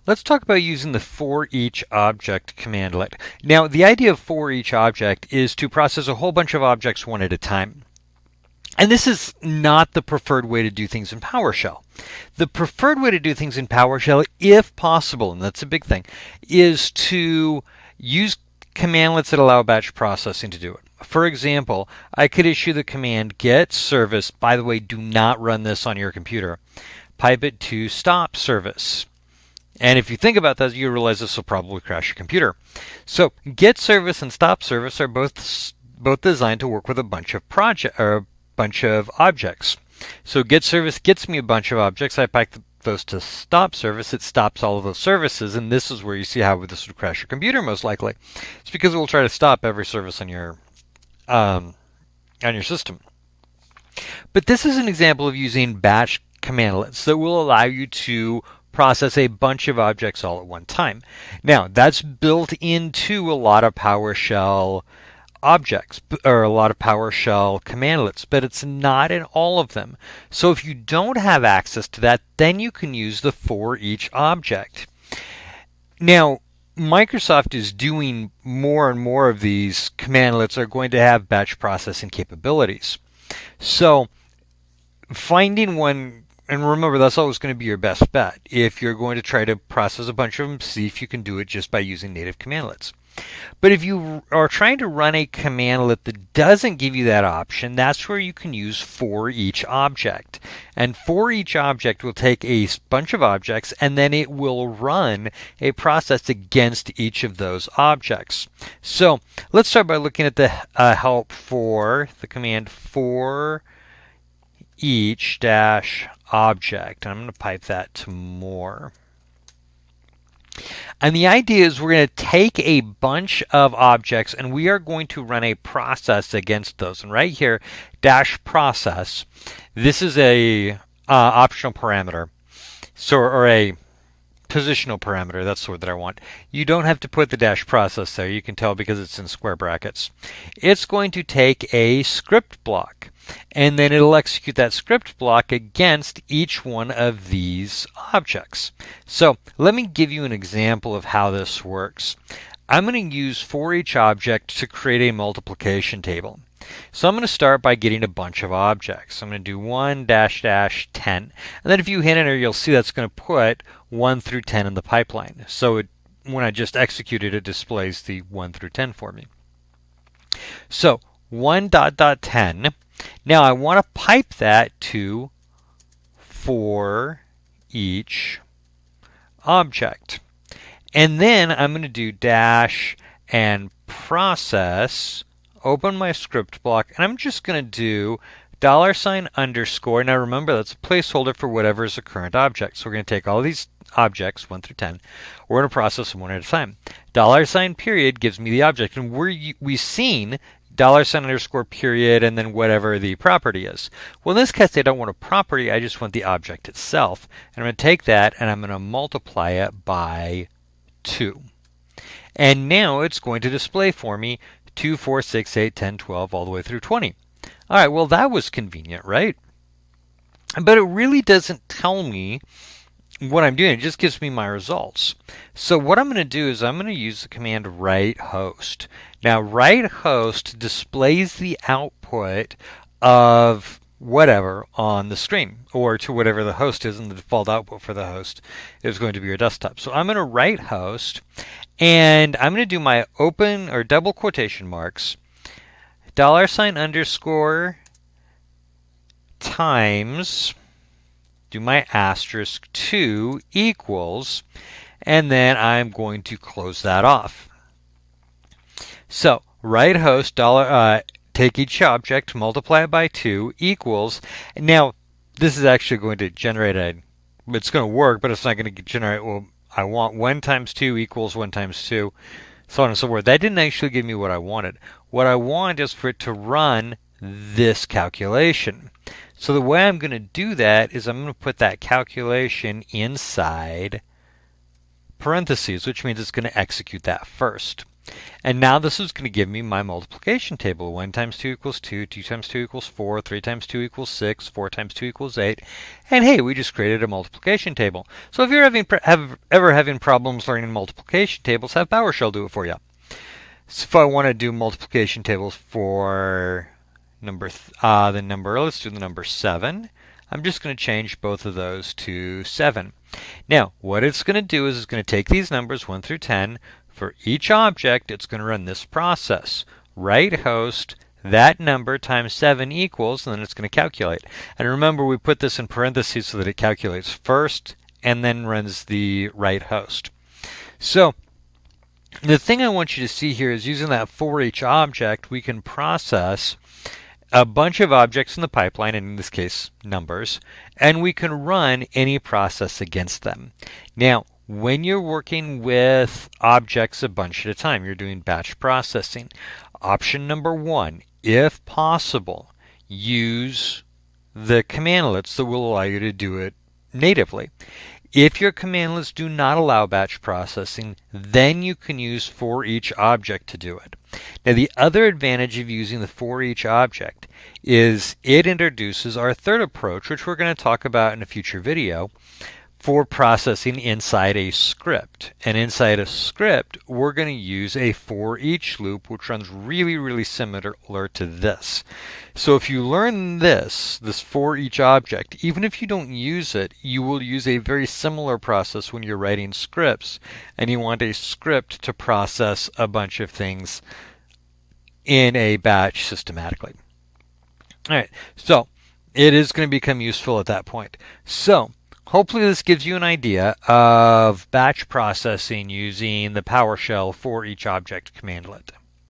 Let's talk about using the For-EachObject cmdlet. Now, the idea of For-EachObject is to process a whole bunch of objects one at a time. And this is not the preferred way to do things in PowerShell. The preferred way to do things in PowerShell, if possible, and that's a big thing, is to use commandlets that allow batch processing to do it. For example, I could issue the command get service. By the way, do not run this on your computer. Pipe it to stop service. And if you think about that, you realize this will probably crash your computer. So get service and stop service are both designed to work with a bunch of objects. So get service gets me a bunch of objects. I pipe those to stop service. It stops all of those services, and this is where you see how this would crash your computer most likely. It's because it will try to stop every service on your system. But this is an example of using batch commandlets that will allow you to process a bunch of objects all at one time. Now, that's built into a lot of PowerShell objects, or a lot of PowerShell commandlets, but it's not in all of them. So if you don't have access to that, then you can use the For-EachObject. Now, Microsoft is doing more and more of these commandlets are going to have batch processing capabilities. So finding one, and remember that's always going to be your best bet if you're going to try to process a bunch of them, see if you can do it just by using native commandlets. But if you are trying to run a commandlet that doesn't give you that option, that's where you can use For-EachObject. And For-EachObject will take a bunch of objects and then it will run a process against each of those objects. So let's start by looking at the help for the command For-each-object. I'm going to pipe that to more. And the idea is we're going to take a bunch of objects and we are going to run a process against those. And right here, dash process, this is a optional parameter, or a positional parameter. That's the word that I want. You don't have to put the dash process there. You can tell because it's in square brackets. It's going to take a script block, and then it'll execute that script block against each one of these objects. So let me give you an example of how this works. I'm going to use For-EachObject to create a multiplication table. So I'm going to start by getting a bunch of objects. I'm going to do 1 dash dash 10. And then if you hit enter, you'll see that's going to put 1 through 10 in the pipeline. So when I just execute it, it displays the 1 through 10 for me. So 1 dot dot 10. Now I want to pipe that to For-EachObject. And then I'm going to do dash and process, open my script block, and I'm just going to do $_ Now remember, that's a placeholder for whatever is the current object. So we're going to take all these objects, 1 through 10. We're going to process them one at a time. $period gives me the object, and we've seen $_ and then whatever the property is. Well, in this case, I don't want a property. I just want the object itself. And I'm going to take that and I'm going to multiply it by 2. And now it's going to display for me 2, 4, 6, 8, 10, 12, all the way through 20. All right, well, that was convenient, right? But it really doesn't tell me what I'm doing. It just gives me my results. So what I'm going to do is I'm going to use the command write host. Now, write host displays the output of whatever on the screen, or to whatever the host is, and the default output for the host is going to be your desktop. So I'm going to write host, and I'm going to do my open or double quotation marks, $_ times, do my asterisk 2 equals, and then I'm going to close that off. So write host, take each object, multiply it by 2 equals. Now this is actually going to generate it's going to work, but it's not going to generate, well, I want 1 times 2 equals 1 times 2, so on and so forth. That didn't actually give me what I wanted. What I want is for it to run this calculation. So the way I'm going to do that is I'm going to put that calculation inside parentheses, which means it's going to execute that first. And now this is going to give me my multiplication table. 1 times 2 equals 2, 2 times 2 equals 4, 3 times 2 equals 6, 4 times 2 equals 8. And hey, we just created a multiplication table. So if you're ever having problems learning multiplication tables, have PowerShell do it for you. So if I want to do multiplication tables for let's do the number 7. I'm just going to change both of those to 7. Now, what it's going to do is it's going to take these numbers 1 through 10. For each object, it's going to run this process. Right host, that number times 7 equals, and then it's going to calculate. And remember, we put this in parentheses so that it calculates first and then runs the right host. So, the thing I want you to see here is using that for each object, we can process a bunch of objects in the pipeline, and in this case, numbers, and we can run any process against them. Now, when you're working with objects a bunch at a time, you're doing batch processing. Option number 1, if possible, use the commandlets that will allow you to do it natively. If your commandlets do not allow batch processing, then you can use For-EachObject to do it. Now, the other advantage of using the For-EachObject is it introduces our third approach, which we're going to talk about in a future video, for processing inside a script. And inside a script, we're going to use a for each loop, which runs really, really similar to this. So if you learn this for each object, even if you don't use it, you will use a very similar process when you're writing scripts, and you want a script to process a bunch of things in a batch systematically. All right, so it is going to become useful at that point. So hopefully this gives you an idea of batch processing using the PowerShell For-EachObject commandlet.